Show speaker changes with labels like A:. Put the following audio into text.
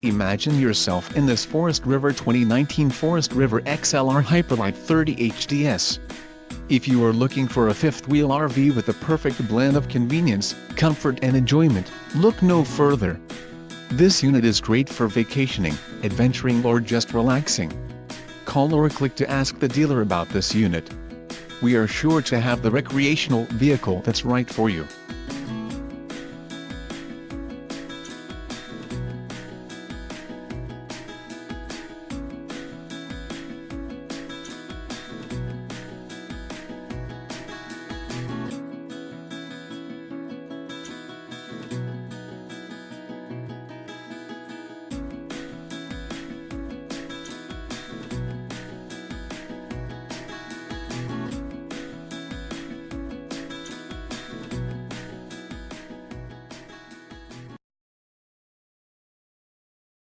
A: Imagine yourself in this Forest River 2019 Forest River XLR Hyperlite 30HDS. If you are looking for a fifth-wheel RV with a perfect blend of convenience, comfort and enjoyment, look no further. This unit is great for vacationing, adventuring or just relaxing. Call or click to ask the dealer about this unit. We are sure to have the recreational vehicle that's right for you.